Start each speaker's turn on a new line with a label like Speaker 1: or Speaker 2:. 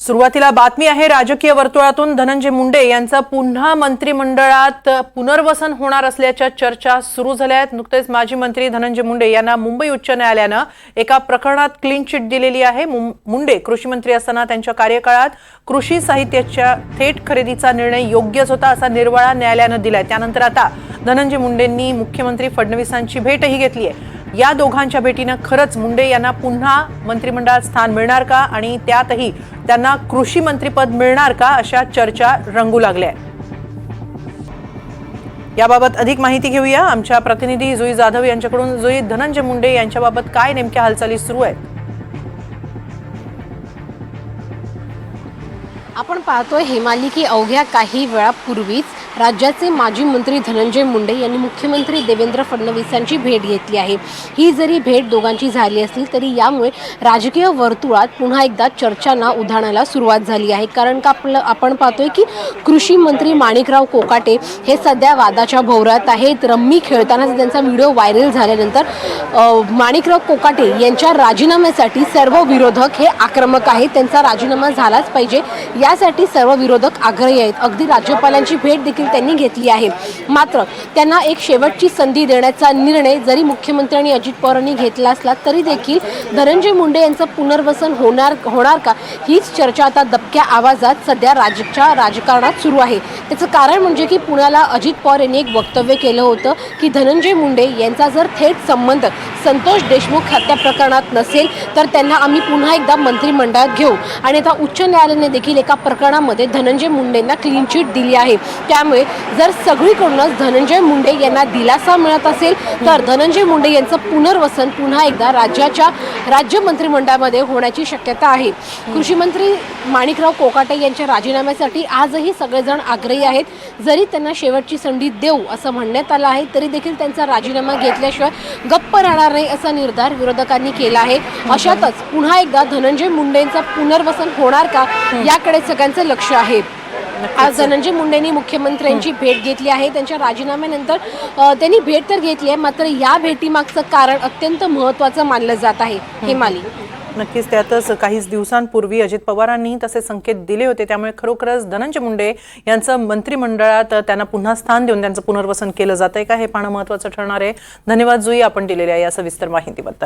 Speaker 1: सुरुवातीला बातमी आहे राजकीय वर्तुळातून धनंजय मुंडे यांचं पुन्हा मंत्रिमंडळात पुनर्वसन होणार असल्याच्या चर्चा सुरू झाल्या आहेत। नुकतेच माजी मंत्री धनंजय मुंडे यांना मुंबई उच्च न्यायालयाने एका प्रकरणात क्लीन चिट दिलेली आहे। मुंडे कृषी मंत्री असताना त्यांच्या कार्यकाळात कृषी साहित्याच्या थेट खरेदीचा निर्णय योग्यच होता असा निर्वाळा न्यायालयाने दिलाय। त्यानंतर आता धनंजय मुंडेंनी मुख्यमंत्री फडणवीसांची भेटही घेतली आहे। या दोघांच्या भेटीने खरंच मुंडे यांना पुन्हा मंत्रिमंडळात स्थान मिळणार का आणि त्यातही त्यांना कृषी मंत्रीपद मिळणार का अशा चर्चा रंगू लागल्या। याबाबत अधिक माहिती घेऊया आमच्या प्रतिनिधी जुई जाधव यांच्याकडून। जुई, धनंजय मुंडे यांच्याबाबत काय नेमक्या हालचाली सुरू आहेत?
Speaker 2: आपण पाहतोय हेमाली की अवघ्या काही वेळापूर्वीच राज्याचे माजी मंत्री धनंजय मुंडे यांनी मुख्यमंत्री देवेंद्र फडणवीसांची भेट घेतली आहे। ही जरी भेट दोघांची झाली असली तरी यामुळे राजकीय वर्तुळात पुन्हा एकदा चर्चांना उधाणाला सुरुवात झाली आहे। कारण का आपण पाहतोय की कृषी मंत्री माणिकराव कोकाटे हे सध्या वादाच्या भोवऱ्यात आहेत। रम्मी खेळताना त्यांचा व्हिडिओ व्हायरल झाल्यानंतर माणिकराव कोकाटे यांच्या राजीनाम्यासाठी सर्व विरोधक हे आक्रमक आहेत। त्यांचा राजीनामा झालाच पाहिजे यासाठी सर्व विरोधक आग्रही आहेत। अगदी राज्यपालांची भेट देखील त्यांनी घेतली आहे। मात्र त्यांना एक शेवटची संधी देण्याचा निर्णय जरी मुख्यमंत्र्यांनी अजित पवारांनी घेतला असला तरी देखील धनंजय मुंडे यांचं पुनर्वसन होणार का हीच चर्चा आता दबक्या आवाजात सध्या राज्याच्या राजकारणात सुरू आहे। त्याचं कारण म्हणजे की पुण्याला अजित पवार यांनी एक वक्तव्य केलं होतं की धनंजय मुंडे यांचा जर थेट संबंध संतोष देशमुख हत्या प्रकरणात नसेल तर त्यांना आम्ही पुन्हा एकदा मंत्रिमंडळात घेऊ। आणि आता उच्च न्यायालयाने देखील एका प्रकरणामध्ये धनंजय मुंडेंना क्लीन चिट दिली आहे। त्यामुळे जर सगळीकडूनच धनंजय मुंडे यांना दिलासा मिळत असेल तर धनंजय मुंडे यांचं पुनर्वसन पुन्हा एकदा राज्य मंत्रिमंडळामध्ये होण्याची शक्यता आहे। कृषी मंत्री माणिकराव कोकाटे यांच्या राजीनाम्यासाठी आजही सगळेजण आग्रही आहेत। जरी त्यांना शेवटची संधी देऊ असं म्हणण्यात आलं आहे तरी देखील त्यांचा राजीनामा घेतल्याशिवाय गप्प राहणार नाही असा निर्धार विरोधकांनी केला आहे। अशातच पुन्हा एकदा धनंजय मुंडेंचं पुनर्वसन होणार का याकडे सगळ्यांचं लक्ष आहे। आज धनंजय मुंडेंनी मुख्यमंत्र्यांची भेट घेतली आहे। त्यांच्या राजीनाम्यानंतर त्यांनी भेट तर घेतली आहे, मात्र या भेटीमागचं कारण अत्यंत महत्त्वाचं मानलं जात आहे। हेमाली,
Speaker 1: नक्कीच त्यातच काहीच दिवसांपूर्वी अजित पवारांनी तसे संकेत दिले होते। त्यामुळे खरोखरच धनंजय मुंडे यांचं मंत्रिमंडळात त्यांना पुन्हा स्थान देऊन त्यांचं पुनर्वसन केलं जातंय का हे पाहणं महत्त्वाचं ठरणार आहे। धन्यवाद जुई, आपण दिलेल्या या सविस्तर माहितीबद्दल।